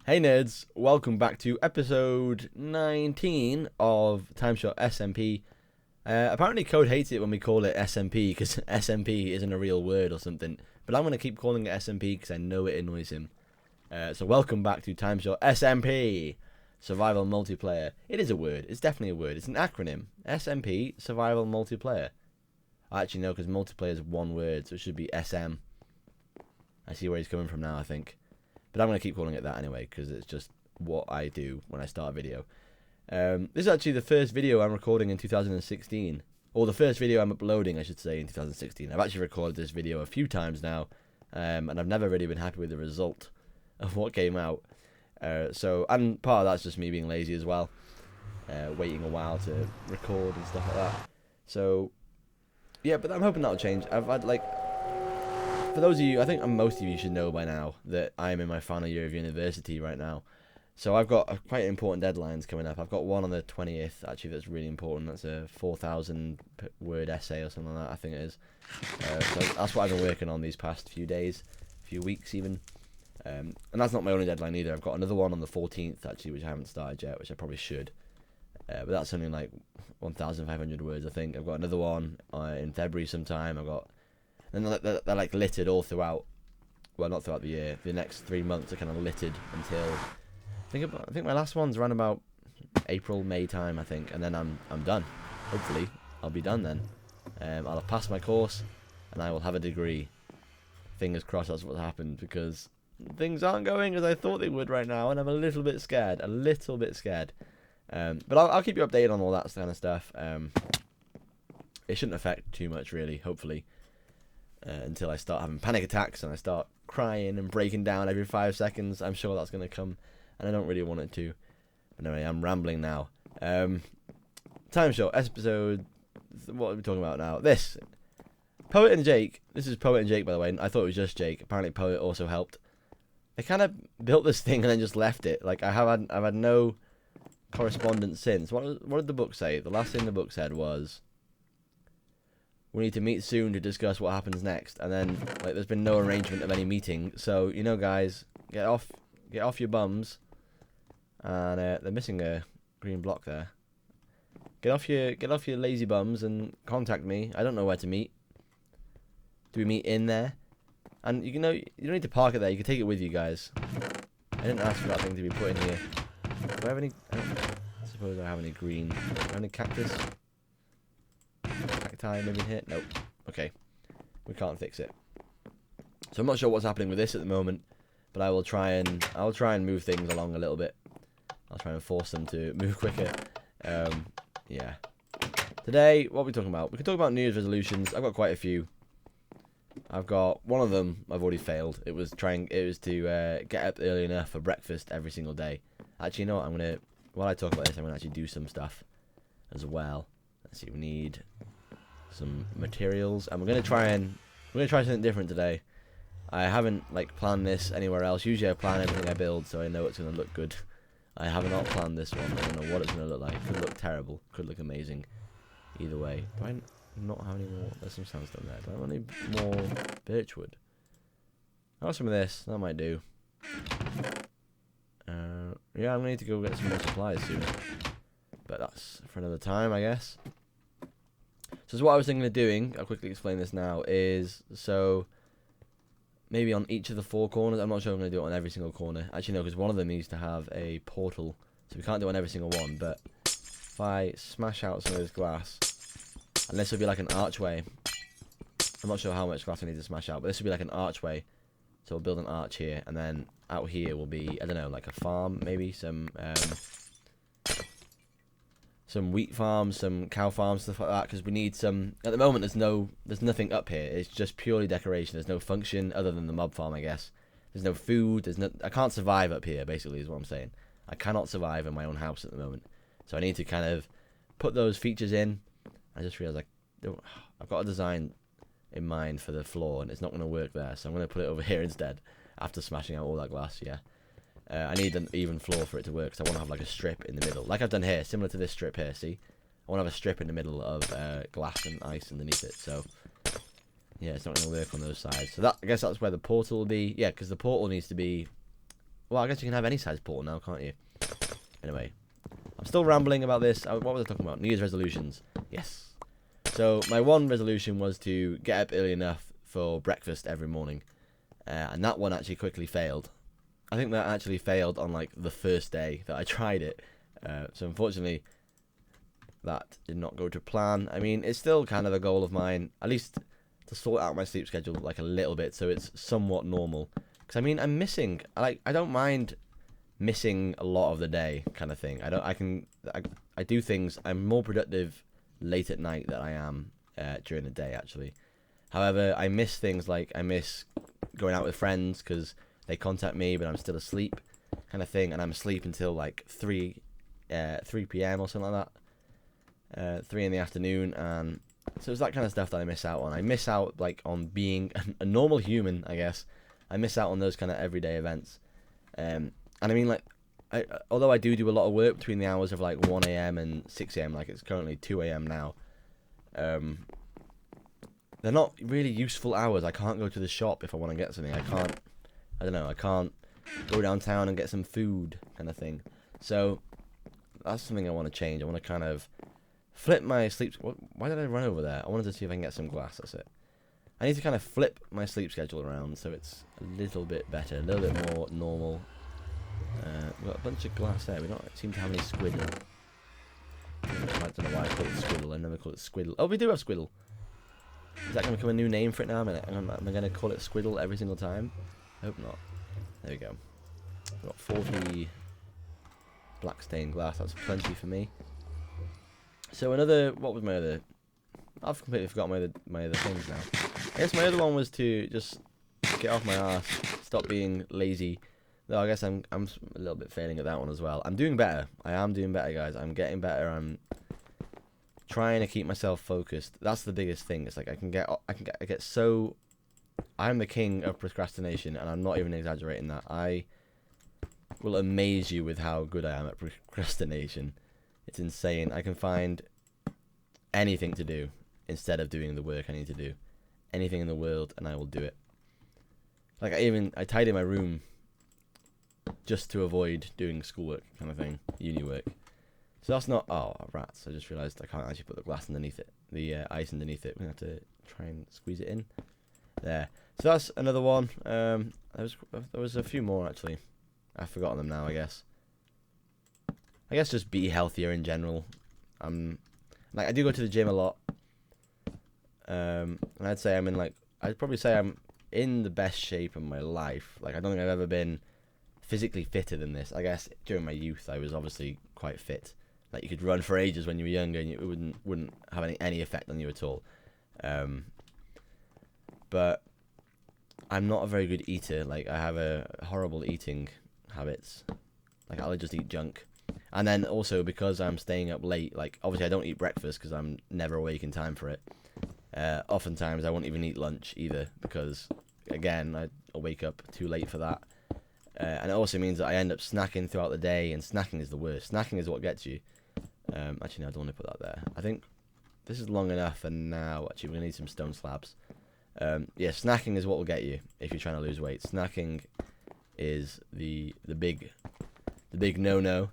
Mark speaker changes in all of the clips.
Speaker 1: Hey nerds, welcome back to episode 19 of TimeShot SMP. Apparently Code hates it when we call it SMP because SMP isn't a real word or something, but I'm going to keep calling it SMP because I know it annoys him. So welcome back to TimeShot SMP, Survival Multiplayer. It is a word, it's definitely a word, it's an acronym. SMP, Survival Multiplayer. Actually no, because multiplayer is one word, so it should be SM. I see where he's coming from now, I think. But I'm going to keep calling it that anyway, because it's just what I do when I start a video. This is actually the first video I'm recording in 2016. Or the first video I'm uploading, I should say, in 2016. I've actually recorded this video a few times now, and I've never really been happy with the result of what came out. And part of that's just me being lazy as well. Waiting a while to record and stuff like that. So, yeah, but I'm hoping that'll change. I've had, for those of you, I think most of you should know by now that I'm in my final year of university right now. So I've got quite important deadlines coming up. I've got one on the 20th, actually, that's really important. That's a 4,000 word essay or something like that, I think it is. So that's what I've been working on these past few days, few weeks even. And that's not my only deadline either. I've got another one on the 14th, actually, which I haven't started yet, which I probably should. But that's only like 1,500 words, I think. I've got another one in February sometime. And they're like littered all throughout. Well, not throughout the year. The next 3 months are kind of littered until I think my last one's around about April, May time, I think, and then I'm done. Hopefully, I'll be done then. I'll have passed my course, and I will have a degree. Fingers crossed that's what's happened, because things aren't going as I thought they would right now, and I'm a little bit scared. But I'll keep you updated on all that kind of stuff. It shouldn't affect too much, really. Hopefully. Until I start having panic attacks and I start crying and breaking down every 5 seconds. I'm sure that's going to come, and I don't really want it to. But anyway, I'm rambling now. TimeShot episode. What are we talking about now? This Poet and Jake. This is Poet and Jake, by the way. I thought it was just Jake. Apparently, Poet also helped. They kind of built this thing and then just left it. Like I've had no correspondence since. What did the book say? The last thing the book said was, we need to meet soon to discuss what happens next. And then, like, there's been no arrangement of any meeting. So, you know, guys, get off your bums. And they're missing a green block there. Get off your lazy bums and contact me. I don't know where to meet. Do we meet in there? And you don't need to park it there. You can take it with you guys. I didn't ask for that thing to be put in here. Do I have any? I suppose I have any green. Do I have any cactus? Cacti maybe here? Nope. Okay. We can't fix it. So I'm not sure what's happening with this at the moment, but I'll try and move things along a little bit. I'll try and force them to move quicker. Yeah. Today, what are we talking about? We can talk about New Year's resolutions. I've got quite a few. I've got one of them I've already failed. It was to get up early enough for breakfast every single day. Actually, you know what? While I talk about this, I'm gonna actually do some stuff as well. Let's see, we need some materials, and we're gonna try something different today. I haven't planned this anywhere else. Usually I plan everything I build so I know it's gonna look good. I have not planned this one. I don't know what it's gonna look like. Could look terrible, could look amazing. Either way. Do I not have any more? There's some sandstone there. Do I want any more birchwood? I'll have some of this, that might do. Yeah, I'm gonna need to go get some more supplies soon. But that's for another time, I guess. So what I was thinking of doing, I'll quickly explain this now, is so maybe on each of the 4 corners. I'm not sure I'm going to do it on every single corner. Actually, no, because one of them needs to have a portal. So we can't do it on every single one. But if I smash out some of this glass, and this will be like an archway. I'm not sure how much glass I need to smash out, but this will be like an archway. So we'll build an arch here, and then out here will be, I don't know, like a farm, maybe some wheat farms, some cow farms, stuff like that, because we need some. At the moment, there's nothing up here. It's just purely decoration. There's no function other than the mob farm, I guess. There's no food. I can't survive up here, basically, is what I'm saying. I cannot survive in my own house at the moment. So I need to kind of put those features in. I just realized I've got a design in mind for the floor, and it's not going to work there. So I'm going to put it over here instead after smashing out all that glass, yeah. I need an even floor for it to work, because I want to have like a strip in the middle, like I've done here, similar to this strip here, see? I want to have a strip in the middle of glass and ice underneath it, so yeah, it's not going to work on those sides. So I guess that's where the portal will be, yeah, because the portal needs to be Well, I guess you can have any size portal now, can't you? Anyway, I'm still rambling about this. What was I talking about? New Year's resolutions. Yes. So my one resolution was to get up early enough for breakfast every morning, and that one actually quickly failed. I think that actually failed on like the first day that I tried it. So unfortunately, that did not go to plan. I mean, it's still kind of a goal of mine, at least to sort out my sleep schedule like a little bit, so it's somewhat normal. Because I mean, I'm missing. I don't mind missing a lot of the day, kind of thing. I do things. I'm more productive late at night than I am during the day, actually. However, I miss things like I miss going out with friends because they contact me, but I'm still asleep, kind of thing, and I'm asleep until like 3 p.m. or something like that, 3 in the afternoon, and so it's that kind of stuff that I miss out on. I miss out like on being a normal human, I guess. I miss out on those kind of everyday events, and I mean like, although I do a lot of work between the hours of like 1 a.m. and 6 a.m., like it's currently 2 a.m. now. They're not really useful hours. I can't go to the shop if I want to get something. I don't know, I can't go downtown and get some food, kind of thing. So that's something I want to change. I want to kind of flip my sleep. Why did I run over there? I wanted to see if I can get some glass. That's it. I need to kind of flip my sleep schedule around so it's a little bit better, a little bit more normal. We've got a bunch of glass there. We don't seem to have any squiddle. I don't know why I call it squiddle. I never call it squiddle. Oh, we do have squiddle. Is that going to become a new name for it now? Am I going to call it squiddle every single time? I hope not. There we go. We've got 40 black stained glass. That's plenty for me. So what was my other... I've completely forgotten my other things now. I guess my other one was to just get off my ass, stop being lazy. Though I guess I'm a little bit failing at that one as well. I'm doing better. I am doing better, guys. I'm getting better. I'm trying to keep myself focused. That's the biggest thing. It's like I get so... I'm the king of procrastination, and I'm not even exaggerating that. I will amaze you with how good I am at procrastination. It's insane. I can find anything to do instead of doing the work I need to do. Anything in the world, and I will do it. Like I tidy my room just to avoid doing schoolwork, kind of thing, uni work. So that's not... Oh, rats. I just realised I can't actually put the glass underneath it. The ice underneath it. We're going to have to try and squeeze it in. There. So that's another one. There was a few more, actually. I've forgotten them now, I guess. I guess just be healthier in general. Like, I do go to the gym a lot. And I'd probably say I'm in the best shape of my life. Like, I don't think I've ever been physically fitter than this. I guess during my youth, I was obviously quite fit. Like, you could run for ages when you were younger, and it wouldn't have any effect on you at all. But I'm not a very good eater. Like, I have a horrible eating habits. Like, I'll just eat junk. And then also because I'm staying up late, like, obviously I don't eat breakfast because I'm never awake in time for it. Oftentimes I won't even eat lunch either because, again, I'll wake up too late for that. And it also means that I end up snacking throughout the day, and snacking is the worst. Snacking is what gets you. Actually, no, I don't want to put that there. I think this is long enough, and now, actually, we're going to need some stone slabs. Yeah, snacking is what will get you if you're trying to lose weight. Snacking is the big no-no.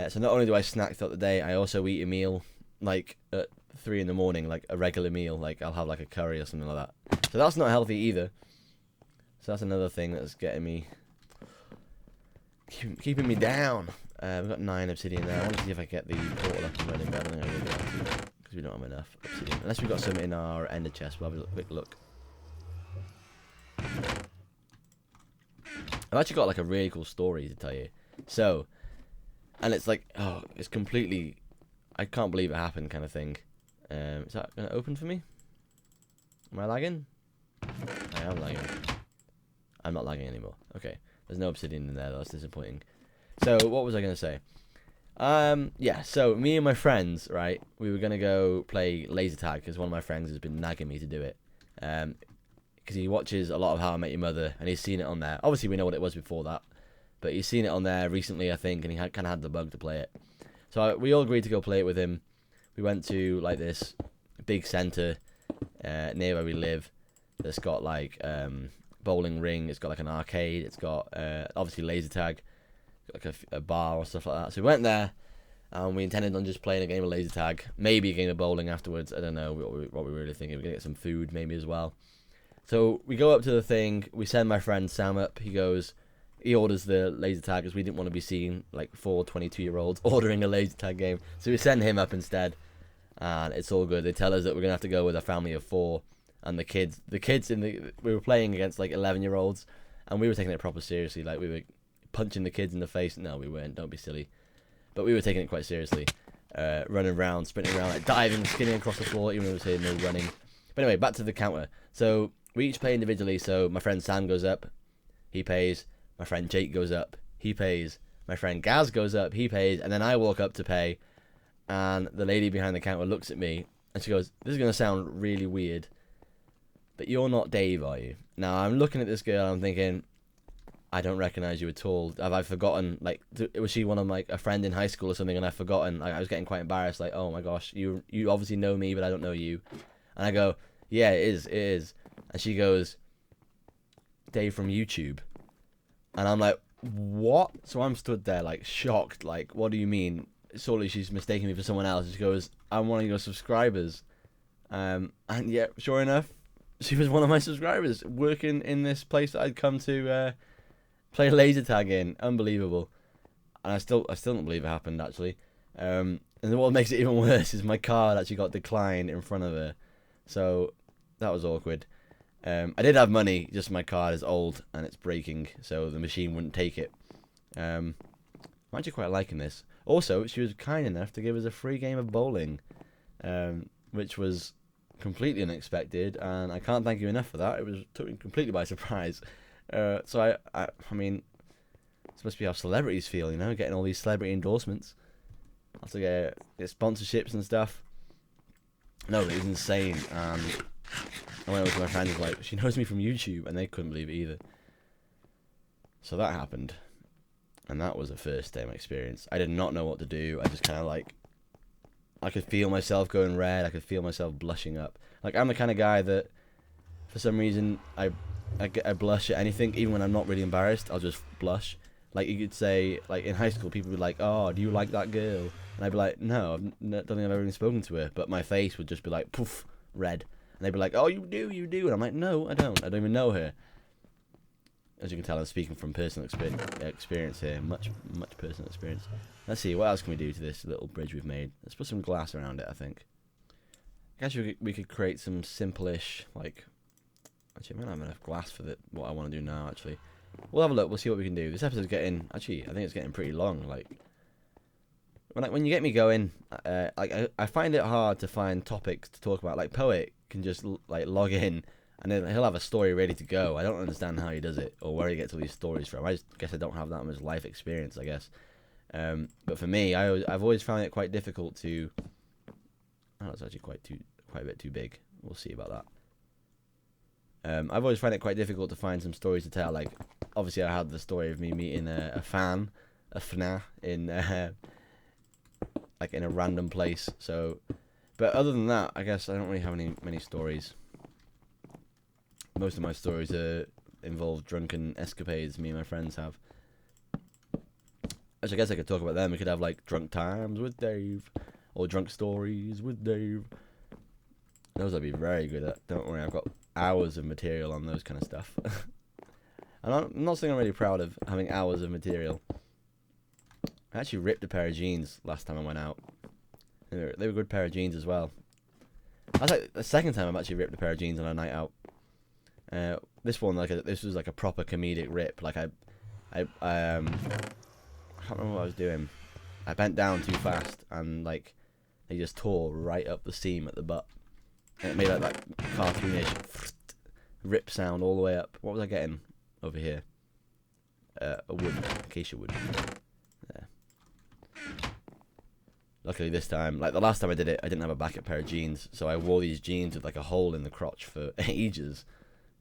Speaker 1: So not only do I snack throughout the day, I also eat a meal, like, at 3 in the morning, like a regular meal. Like, I'll have, like, a curry or something like that. So that's not healthy either. So that's another thing that's getting me... keeping me down. We've got 9 obsidian there. I want to see if I can get the portal up and running, but I don't think I will be able to, because we don't have enough obsidian. Unless we've got some in our ender chest, we'll have a quick look. I've actually got like a really cool story to tell you. So, and it's like, oh, it's completely, I can't believe it happened kind of thing. Is that going to open for me? Am I lagging? I am lagging. I'm not lagging anymore. Okay. There's no obsidian in there, though. That's disappointing. So, what was I going to say? Yeah, so me and my friends, right, we were going to go play laser tag because one of my friends has been nagging me to do it. Because he watches a lot of How I Met Your Mother, and he's seen it on there. Obviously, we know what it was before that, but he's seen it on there recently, I think, and he kind of had the bug to play it. So we all agreed to go play it with him. We went to, like, this big centre near where we live that's got, like, bowling ring. It's got like an arcade. It's got obviously laser tag, like a bar or stuff like that. So we went there, and we intended on just playing a game of laser tag, maybe a game of bowling afterwards. I don't know what we were really thinking. We're gonna get some food maybe as well. So we go up to the thing. We send my friend Sam up. He orders the laser tag because we didn't want to be seen like 4 22-year-olds ordering a laser tag game. So we send him up instead, and it's all good. They tell us that we're gonna have to go with a family of 4, and the kids we were playing against like 11-year-olds, and we were taking it proper seriously. Like we were punching the kids in the face. No, we weren't. Don't be silly. But we were taking it quite seriously, running around, sprinting around, like diving, skidding across the floor, even though we were saying no running. But anyway, back to the counter. So we each play individually. So my friend Sam goes up, he pays. My friend Jake goes up, he pays. My friend Gaz goes up, he pays. And then I walk up to pay, and the lady behind the counter looks at me, and she goes, "This is going to sound really weird, but you're not Dave, are you?" Now, I'm looking at this girl, I'm thinking, I don't recognize you at all. Have I forgotten, like, was she one of, like, a friend in high school or something, and I've forgotten? Like, I was getting quite embarrassed, like, oh my gosh, you obviously know me, but I don't know you. And I go, yeah, it is. And she goes, Dave from YouTube. And I'm like, what? So I'm stood there, like, shocked. Like, what do you mean? Surely she's mistaking me for someone else. She goes, I'm one of your subscribers. And yeah, sure enough, she was one of my subscribers, working in this place that I'd come to play laser tag in. Unbelievable. And I still don't believe it happened, actually. And what makes it even worse is my card actually got declined in front of her. So that was awkward. I did have money, just my card is old and it's breaking, so the machine wouldn't take it. I'm actually quite liking this. Also, she was kind enough to give us a free game of bowling, which was completely unexpected, and I can't thank you enough for that. It took me completely by surprise. So I mean, it's supposed to be how celebrities feel, you know, getting all these celebrity endorsements. I have to get sponsorships and stuff. No, it was insane, and I went over to my friends and was like, she knows me from YouTube, and they couldn't believe it either. So that happened, and that was a first time experience. I did not know what to do. I just kind of like, I could feel myself going red. I could feel myself blushing up. Like, I'm the kind of guy that, for some reason, I blush at anything, even when I'm not really embarrassed. I'll just blush. Like, you could say, like, in high school, people would be like, oh, do you like that girl? And I'd be like, no, I don't think I've ever even spoken to her. But my face would just be like, poof, red. And they'd be like, oh, you do. And I'm like, no, I don't. I don't even know her. As you can tell, I'm speaking from personal experience here. Much personal experience. Let's see, what else can we do to this little bridge we've made? Let's put some glass around it, I think. I guess we could create some simple-ish, like... Actually, I might not have enough glass for what I want to do now, actually. We'll have a look. We'll see what we can do. This episode's getting... Actually, I think it's getting pretty long. Like, when you get me going, I find it hard to find topics to talk about. Like, Poet can just, like, log in, and then he'll have a story ready to go. I don't understand how he does it, or where he gets all these stories from. I just guess I don't have that much life experience, I guess. But for me, I've always found it quite difficult to... Oh, that's actually quite a bit too big. We'll see about that. I've always found it quite difficult to find some stories to tell. Like, obviously, I had the story of me meeting a FNA, in like in a random place. So, but other than that, I guess I don't really have many stories. Most of my stories involve drunken escapades me and my friends have. Which I guess I could talk about them. We could have like drunk times with Dave, or drunk stories with Dave. Those I'd be very good at. Don't worry, I've got hours of material on those kind of stuff. And I'm not saying I'm really proud of having hours of material. I actually ripped a pair of jeans last time I went out. They were a good pair of jeans as well. That's like the second time I've actually ripped a pair of jeans on a night out. This one, this was like a proper comedic rip. Like I can't remember what I was doing. I bent down too fast and like they just tore right up the seam at the butt. And it made like that cartoonish rip sound all the way up. What was I getting over here? A wood, acacia wood. There. Luckily this time, like the last time I did it, I didn't have a backup pair of jeans, so I wore these jeans with like a hole in the crotch for ages.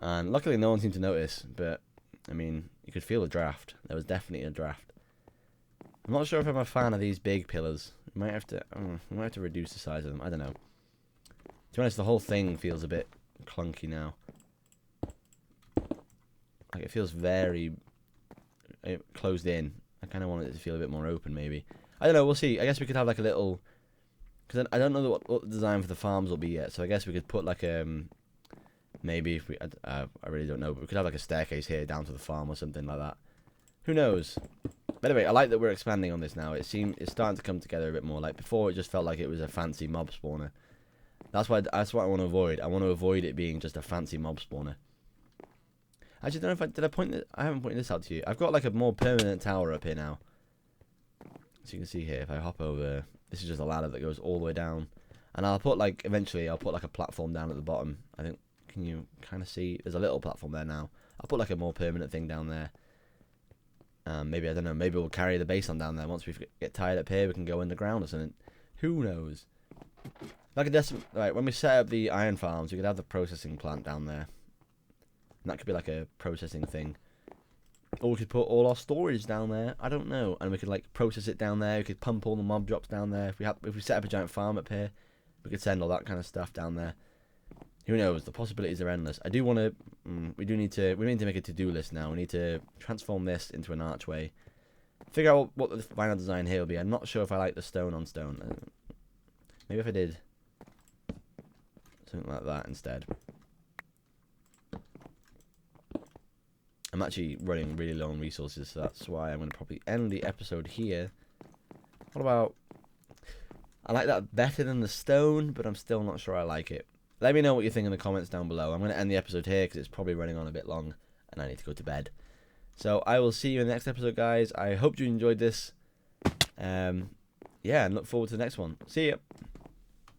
Speaker 1: And luckily no one seemed to notice, but I mean, you could feel the draft. There was definitely a draft. I'm not sure if I'm a fan of these big pillars. We might have to reduce the size of them. I don't know. To be honest, the whole thing feels a bit clunky now. Like, it feels very closed in. I kind of want it to feel a bit more open, maybe. I don't know, we'll see. I guess we could have like a little... Because I don't know what the design for the farms will be yet, so I guess we could put like maybe if we... I really don't know, but we could have like a staircase here down to the farm or something like that. Who knows? But anyway, I like that we're expanding on this now. It's starting to come together a bit more. Like, before it just felt like it was a fancy mob spawner. That's what I want to avoid. I want to avoid it being just a fancy mob spawner. Actually, I don't know if did I point this... I haven't pointed this out to you. I've got like a more permanent tower up here now. So you can see here, if I hop over, this is just a ladder that goes all the way down. And I'll put like, eventually I'll put like a platform down at the bottom. I think, can you kind of see? There's a little platform there now. I'll put like a more permanent thing down there. Maybe, I don't know, maybe we'll carry the base on down there. Once we get tired up here, we can go underground or something. Who knows? Like a right, when we set up the iron farms, we could have the processing plant down there. And that could be like a processing thing. Or we could put all our storage down there. I don't know. And we could like process it down there. We could pump all the mob drops down there. If we set up a giant farm up here, we could send all that kind of stuff down there. Who knows? The possibilities are endless. I do want to... we need to make a to-do list now. We need to transform this into an archway. Figure out what the final design here will be. I'm not sure if I like the stone on stone. Maybe if I did something like that instead. I'm actually running really low on resources, so that's why I'm going to probably end the episode here. What about... I like that better than the stone, but I'm still not sure I like it. Let me know what you think in the comments down below. I'm going to end the episode here because it's probably running on a bit long and I need to go to bed. So I will see you in the next episode, guys. I hope you enjoyed this. Yeah, and look forward to the next one. See ya.